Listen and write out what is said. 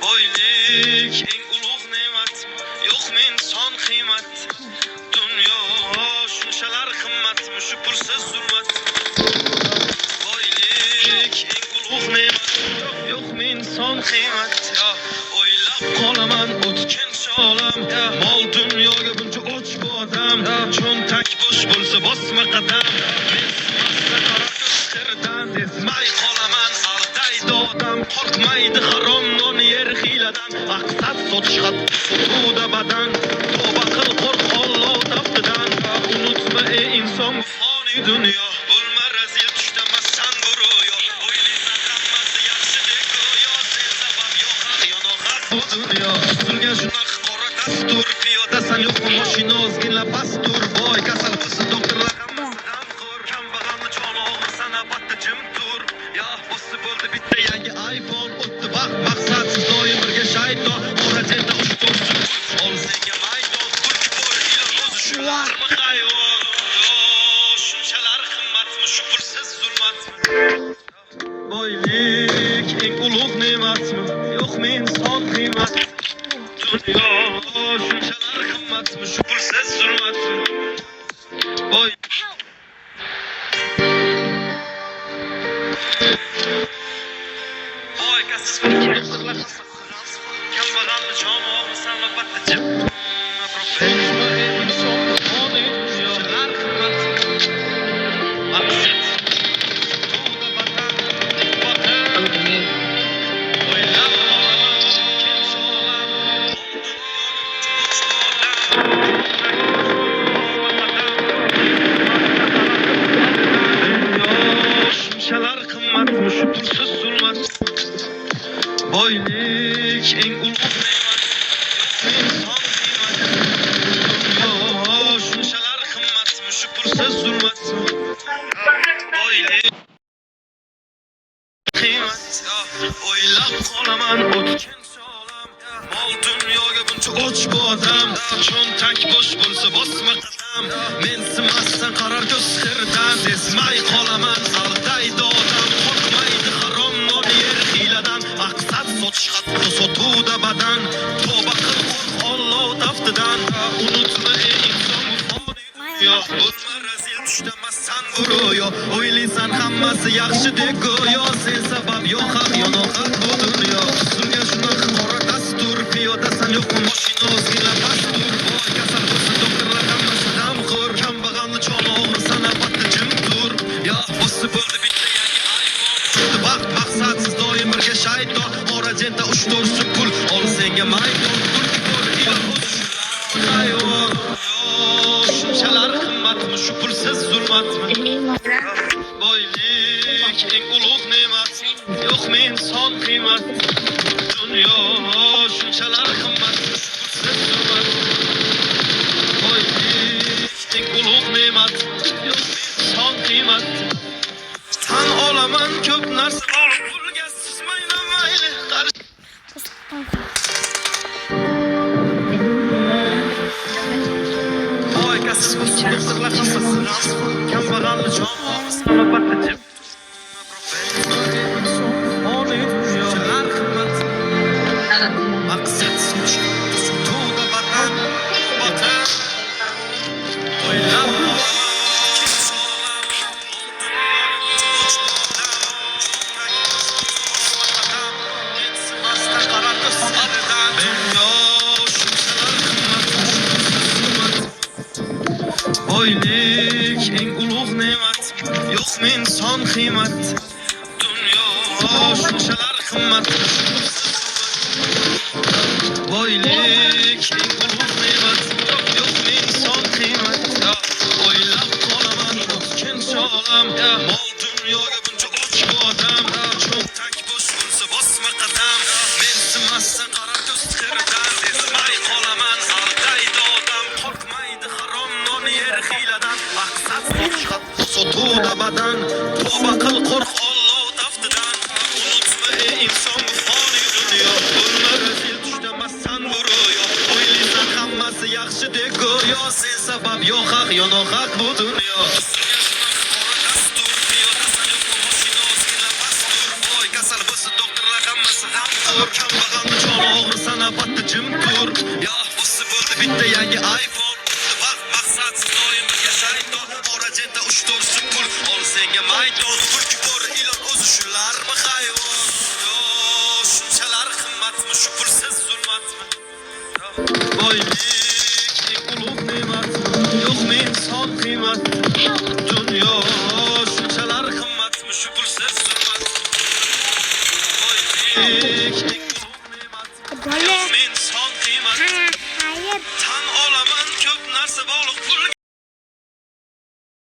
Boylik eng ulug' ne'mat, yo'qmi inson qiymat? Dunyo Şu pulsuz zulmat boylik eng ulug' ne'mat yo'qmi inson qiymat o'ylab qolaman o'tgan sholam mol dunyoga buncha och bu odam cho'ntak bo'sh bo'lsa bosma qadam mesmasda qora ko'zlardan sezmay qolaman aldaydi odam qo'rqmaydi harom non yer hiyladan maqsad sotish sotuvda badan tavba qil qo'rq Alloh taftidan unutma ey inson dunyo bo'lma razil tushdamassan bu ro'yo o'ylaysan hammasi yaxshidek go'yo sen sabab yo'q yo'q bu dunyo tuzilgan shunaqa qora dastur piyodasan yo'qmi mashina ozgina pastur boy kasal bo'lsa doktorlar hammasi g'amxo'r kambag'alni joni og'ir sanabatda jim tur yo bo'lsa bo'ldi bitta yangi iPhone o'tdi vaqt maqsadsiz doim birga shayton orajenda ushbu ol senga maydon kulki bor ilm o'zi shularmi hayvon şu pulsuz zulmat boylik eng ulug' ne'matmi yo'qmi inson qiymat dunyo shunchalar qimmatmi shu pulsuz zulmatmi boy kasız doktorlar kambag'alni joni og'ir salobatda jim şu pulsuz zulmat boylik eng ulug' ne'mat inson qiymat shunchalar qimmatmi shu pulsuz zulmat boylik qiymat o'ylab qolaman o'tgan sholam mol dunyoga buncha och bu odam cho'ntak bo'sh bo'lsa bosma qadam mensimasdan qarar ko'z xirdan sezmay qolaman aldaydi odam qo'rqmaydi harom non yer hiyladan maqsad sotish sotuvda badan tavba qil qo'rq Alloh taftidan unutma ey inson dunyo bo'lma razil tushdamassan bu ro'yo o'ylaysan hammasi yaxshidek go'yo sen sabab yo'q haq yo'q haq bu dunyo tuzilgan shunaqa qora dastur piyodasan yo'qmi mashina ozgina pastur boy kasal bo'lsa doktorlar hammasi g'amxo'r kambag'alni joni og'ir sanabatda jim tur yo bo'lsa bo'ldi bitta yangi iPhone vaqt maqsadsiz doim birga shayton orajenda ushtorsi pul ol senga maydon kulki bor ilm o'zi hayvon shunchalar qimmatmi shu pulsiz zulmatmi boylik eng ulug' ne'mat yo'qmi inson qiymat dunyo shunchalar qimmat pulsiz zulmat boylik eng ulug' ne'mat yo'qmi inson qiymat tan olaman ko'p narsa bo'lib pulga sizmayman mayli boy kasız doktorlar hammasi kambag'alni joni og'ir salobatda jim boylik eng ulug' ne'mat yo'qmi inson qiymat dunyo shunchalar qimmat boylik eng ulug' ne'mat yo'qmi inson qiymat o'ylab qolaman o'tgan sholam mol dunyoga buncha och bu odam cho'ntak bo'sh bo'lsa bosma qadam mensimasdan qara ko'z xirdan sezmay qolaman aldaydi odam qo'rqmaydi harom non yer hiyladan maqsad sotuvda badan tavba qil qo'rq Alloh taftidan unutma ey inson bu foniy dunyo bo'lma razil tushdamassan bu ro'yo o'ylaysan hammasi yaxshidek go'yo sen sabab yo'q haq yo'q haq bu dunyo kasal bo'lsa doktorlar hammasi g'amxo'r kambag'alni joni og'ir sanabatda jim tur yo bo'lsa bo'ldi bitta yangi iPhone vaqt maqsadsiz doim birga shayton orajenda Menda uçtorsun pul ol senga maydon Pulki bor ilon o'zi shularmi hayvon Yo shunchalar qimmatmi shu pulsiz zulmatmi Boylik eng ulug' ne'matmi yo'qmi inson qiymat Dunyo shunchalar qimmatmi shu pulsiz zulmatmi Boylik eng ulug' ne'matmi yo'qmi